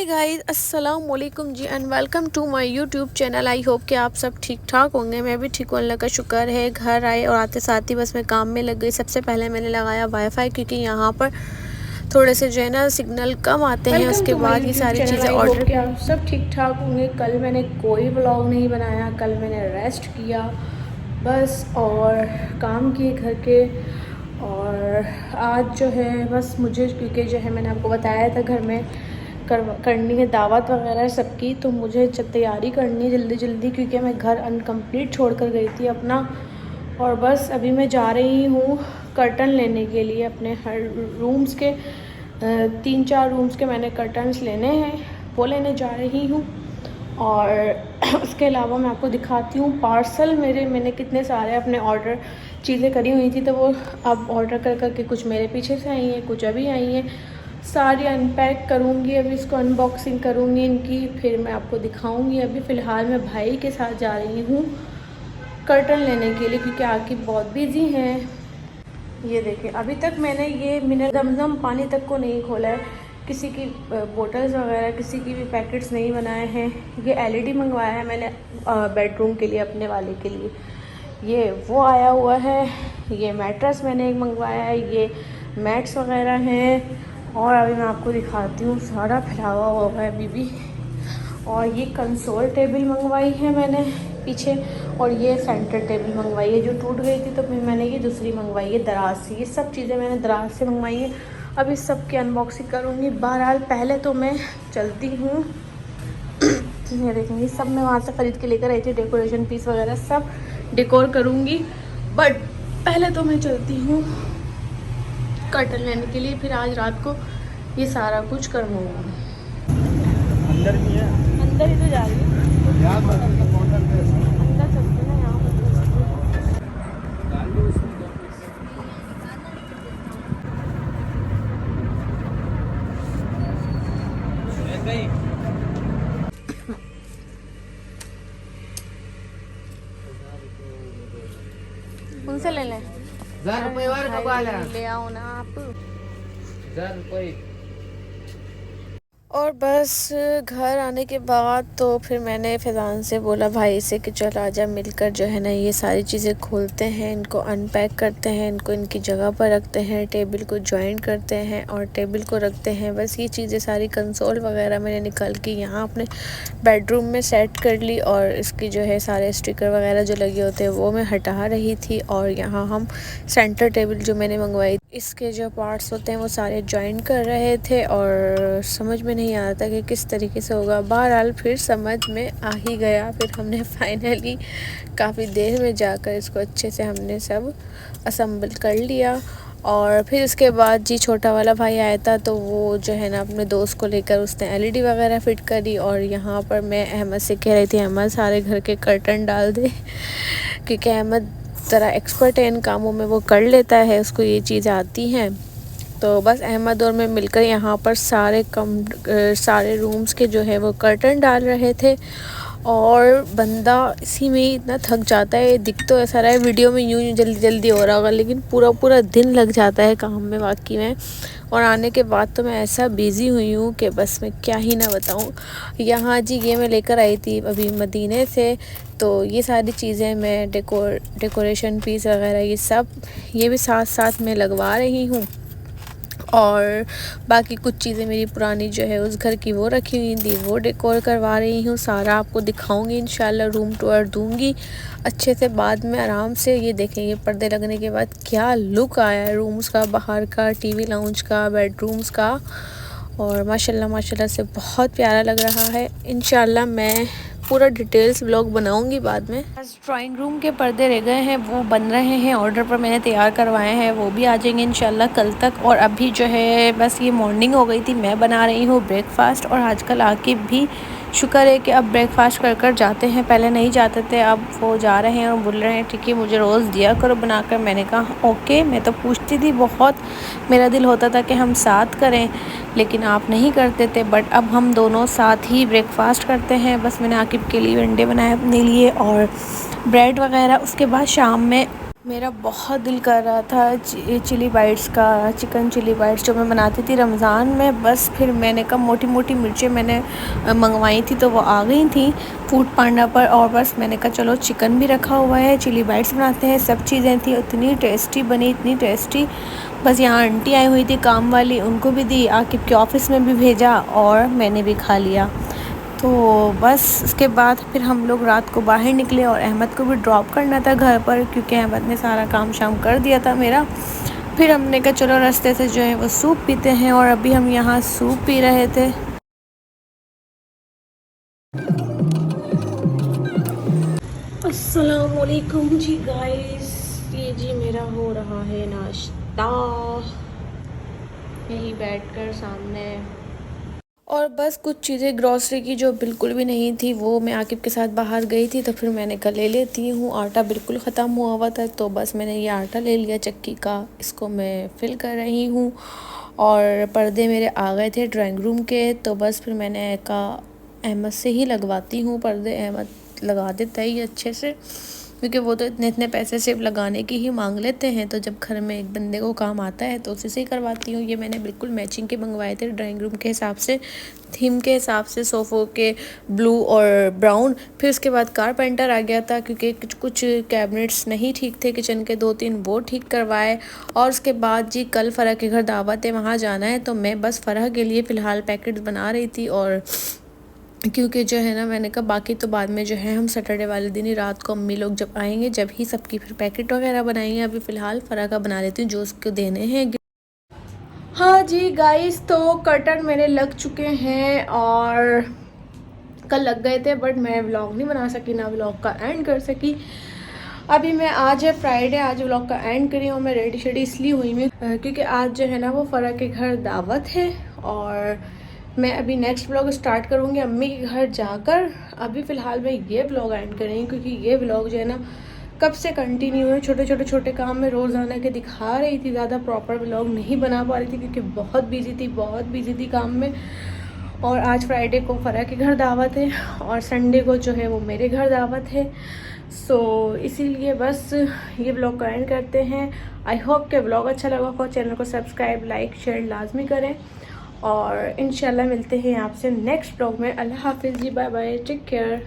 हाय guys, अस्सलाम वालेकुम जी and welcome to my YouTube channel. I hope कि आप सब ठीक ठाक होंगे। मैं भी ठीक हूँ, अल्लाह का शुक्र है। घर आए और आते साथ ही बस मैं काम में लग गई। सबसे पहले मैंने लगाया वाईफाई, क्योंकि यहाँ पर थोड़े से जो है ना सिग्नल कम आते हैं। वेलकम उसके टू माय बाद ये यूट्यूब सारी चैनल। चीज़ें आई होप ऑर्डर। कि आप सब ठीक ठाक होंगे। कल मैंने कोई व्लॉग नहीं बनाया, कल मैंने रेस्ट किया बस और काम किए घर के। और आज जो है बस मुझे, क्योंकि जो है मैंने आपको बताया था घर में करनी है दावत वगैरह सबकी, तो मुझे तैयारी करनी है जल्दी जल्दी, क्योंकि मैं घर अनकम्प्लीट छोड़ कर गई थी अपना। और बस अभी मैं जा रही हूँ कर्टन लेने के लिए अपने हर रूम्स के। 3-4 रूम्स के मैंने कर्टन्स लेने हैं, वो लेने जा रही हूँ। और उसके अलावा मैं आपको दिखाती हूँ पार्सल मैंने कितने सारे अपने ऑर्डर चीज़ें करी हुई थी, तो वो अब ऑर्डर कर करके कुछ मेरे पीछे से आई हैं, कुछ अभी आई हैं। सारी अनपैक करूँगी, अभी इसको अनबॉक्सिंग करूँगी इनकी, फिर मैं आपको दिखाऊँगी। अभी फ़िलहाल मैं भाई के साथ जा रही हूँ कर्टन लेने के लिए, क्योंकि आके बहुत बिजी हैं। ये देखिए, अभी तक मैंने ये मिनरल दमदम पानी तक को नहीं खोला है, किसी की बोतल्स वगैरह किसी की भी पैकेट्स नहीं बनाए हैं। ये एलईडी मंगवाया है मैंने बेडरूम के लिए, अपने वाले के लिए। ये वो आया हुआ है। ये मैट्रेस मैंने एक मंगवाया है। ये मैट्स वगैरह हैं। और अभी मैं आपको दिखाती हूँ, सारा फैलावा हुआ है अभी भी। और ये कंसोल टेबल मंगवाई है मैंने पीछे, और ये सेंटर टेबल मंगवाई है जो टूट गई थी, तो फिर मैंने ये दूसरी मंगवाई है दराज से। ये सब चीज़ें मैंने दराज से मंगवाई है। अब इस सब की अनबॉक्सिंग करूँगी। बहरहाल पहले तो मैं चलती हूँ। ये देखेंगे, सब मैं वहाँ से ख़रीद के लेकर आई थी, डेकोरेशन पीस वगैरह सब डेकोर करूँगी। बट पहले तो मैं चलती हूँ कर्टन लेने के लिए, फिर आज रात को ये सारा कुछ करवाऊँगी। अंदर भी है, अंदर ही तो जा रही हूँ, अंदर चलते ना यहाँ पर। उनसे ले लें। 1000 रुपये और कब आला? ले आओ ना आप। 1000 रुपये। और बस घर आने के बाद तो फिर मैंने फैज़ान से बोला, भाई से, कि चल आजा मिलकर जो है ना ये सारी चीज़ें खोलते हैं, इनको अनपैक करते हैं, इनको इनकी जगह पर रखते हैं, टेबल को जॉइन करते हैं और टेबल को रखते हैं। बस ये चीज़ें सारी कंसोल वगैरह मैंने निकाल के यहाँ अपने बेडरूम में सेट कर ली। और इसकी जो है सारे स्टिकर वगैरह जो लगे होते हैं वो मैं हटा रही थी। और यहाँ हम सेंटर टेबल जो मैंने मंगवाई, इसके जो पार्ट्स होते हैं वो सारे जॉइन कर रहे थे, और समझ में नहीं आ रहा था कि किस तरीके से होगा। बहरहाल फिर समझ में आ ही गया। फिर हमने फाइनली काफ़ी देर में जाकर इसको अच्छे से हमने सब असम्बल कर लिया। और फिर उसके बाद जी छोटा वाला भाई आया था, तो वो जो है ना अपने दोस्त को लेकर उसने एलईडी वगैरह फिट करी। और यहाँ पर मैं अहमद से कह रही थी, अहमद सारे घर के कर्टन डाल दे, क्योंकि अहमद ज़रा एक्सपर्ट है इन कामों में, वो कर लेता है, उसको ये चीज़ आती हैं। तो बस अहमद और मैं मिलकर यहाँ पर सारे रूम्स के जो है वो कर्टन डाल रहे थे। और बंदा इसी में ही इतना थक जाता है। दिख तो ऐसा रहा है वीडियो में यूँ जल्दी जल्दी हो रहा होगा, लेकिन पूरा पूरा दिन लग जाता है काम में वाकई में। और आने के बाद तो मैं ऐसा बिज़ी हुई हूँ कि बस मैं क्या ही ना बताऊँ। यहाँ जी ये मैं लेकर आई थी अभी मदीने से, तो ये सारी चीज़ें मैं डेकोरेशन पीस वगैरह ये भी साथ साथ में लगवा रही हूँ। और बाकी कुछ चीज़ें मेरी पुरानी जो है उस घर की वो रखी हुई थी, वो डेकोर करवा रही हूँ। सारा आपको दिखाऊंगी इंशाल्लाह, रूम टूर दूंगी अच्छे से बाद में आराम से। ये देखें, ये पर्दे लगने के बाद क्या लुक आया है रूम्स का, बाहर का, टीवी लाउंज का, बेडरूम्स का। और माशाल्लाह माशाल्लाह से बहुत प्यारा लग रहा है। इंशाल्लाह मैं पूरा डिटेल्स व्लॉग बनाऊंगी बाद में। बस ड्राइंग रूम के पर्दे रह गए हैं, वो बन रहे हैं, ऑर्डर पर मैंने तैयार करवाए हैं, वो भी आ जाएंगे इंशाल्लाह कल तक। और अभी जो है बस ये मॉर्निंग हो गई थी, मैं बना रही हूँ ब्रेकफास्ट। और आजकल आके भी शुक्र है कि अब ब्रेकफास्ट कर कर जाते हैं, पहले नहीं जाते थे, अब वो जा रहे हैं और बोल रहे हैं ठीक है मुझे रोज़ दिया करो बनाकर। मैंने कहा ओके। मैं तो पूछती थी बहुत, मेरा दिल होता था कि हम साथ करें, लेकिन आप नहीं करते थे। बट अब हम दोनों साथ ही ब्रेकफास्ट करते हैं। बस मैंने आकिब के लिए अंडे बनाए अपने लिए और ब्रेड वगैरह। उसके बाद शाम में मेरा बहुत दिल कर रहा था चिली बाइट्स का, चिकन चिली बाइट्स जो मैं बनाती थी रमज़ान में। बस फिर मैंने कहा मोटी मोटी मिर्चें मैंने मंगवाई थी तो वो आ गई थी फूड पांडा पर, और बस मैंने कहा चलो चिकन भी रखा हुआ है, चिली बाइट्स बनाते हैं। सब चीज़ें थी, इतनी टेस्टी बनी, इतनी टेस्टी। बस यहाँ आंटी आई हुई थी काम वाली, उनको भी दी, आकिब के ऑफ़िस में भी भेजा और मैंने भी खा लिया। तो बस उसके बाद फिर हम लोग रात को बाहर निकले और अहमद को भी ड्रॉप करना था घर पर, क्योंकि अहमद ने सारा काम शाम कर दिया था मेरा। फिर हमने कहा चलो रास्ते से जो है वो सूप पीते हैं, और अभी हम यहाँ सूप पी रहे थे। अस्सलाम वालेकुम जी गाइस, ये जी मेरा हो रहा है नाश्ता यही बैठकर सामने। और बस कुछ चीज़ें ग्रॉसरी की जो बिल्कुल भी नहीं थी वो मैं आकिब के साथ बाहर गई थी, तो फिर मैंने कहा ले लेती हूँ। आटा बिल्कुल ख़त्म हुआ था, तो बस मैंने ये आटा ले लिया चक्की का, इसको मैं फिल कर रही हूँ। और पर्दे मेरे आ गए थे ड्राइंग रूम के, तो बस फिर मैंने कहा अहमद से ही लगवाती हूँ पर्दे। अहमद लगा देता है ये अच्छे से, क्योंकि वो तो इतने इतने पैसे सिर्फ लगाने की ही मांग लेते हैं, तो जब घर में एक बंदे को काम आता है तो उसी से ही करवाती हूँ। ये मैंने बिल्कुल मैचिंग के मंगवाए थे ड्राइंग रूम के हिसाब से, थीम के हिसाब से, सोफ़ों के ब्लू और ब्राउन। फिर उसके बाद कारपेंटर आ गया था, क्योंकि कुछ कैबिनेट्स नहीं ठीक थे किचन के, 2-3 वो ठीक करवाए। और उसके बाद जी कल फ़रह के घर दावत है, वहाँ जाना है, तो मैं बस फ़रह के लिए फ़िलहाल पैकेट्स बना रही थी। और क्योंकि जो है ना मैंने कहा बाकी तो बाद में जो है हम सैटरडे वाले दिन ही रात को अम्मी लोग जब आएंगे जब ही सबकी फिर पैकेट वगैरह बनाएंगे। अभी फ़िलहाल फ़रह का बना लेती हूँ जो उसको देने हैं। हाँ जी गाइस, तो कर्टन मेरे लग चुके हैं और कल लग गए थे, बट मैं व्लॉग नहीं बना सकी, ना व्लॉग का एंड कर सकी। अभी मैं, आज है फ्राइडे, आज व्लॉग का एंड करी हूँ। मैं रेडी शेडी इसलिए हुई मैं क्योंकि आज जो है ना वो फ़रह के घर दावत है, और मैं अभी नेक्स्ट व्लॉग स्टार्ट करूँगी अम्मी के घर जाकर। अभी फ़िलहाल मैं ये व्लॉग एंड कर रही हूँ, क्योंकि ये व्लॉग जो है ना कब से कंटिन्यू है, छोटे काम में रोज़ाना के दिखा रही थी, ज़्यादा प्रॉपर व्लॉग नहीं बना पा रही थी क्योंकि बहुत बिजी थी काम में। और आज फ्राइडे को फ़रह के घर दावत है और संडे को जो है वो मेरे घर दावत है। सो इसीलिए बस ये व्लॉग का एंड करते हैं। आई होप कि व्लॉग अच्छा लगा हो। चैनल को सब्सक्राइब, लाइक, शेयर लाजमी करें, और इंशाल्लाह मिलते हैं आपसे नेक्स्ट व्लॉग में। अल्लाह हाफिज़ जी, बाय बाय, टेक केयर।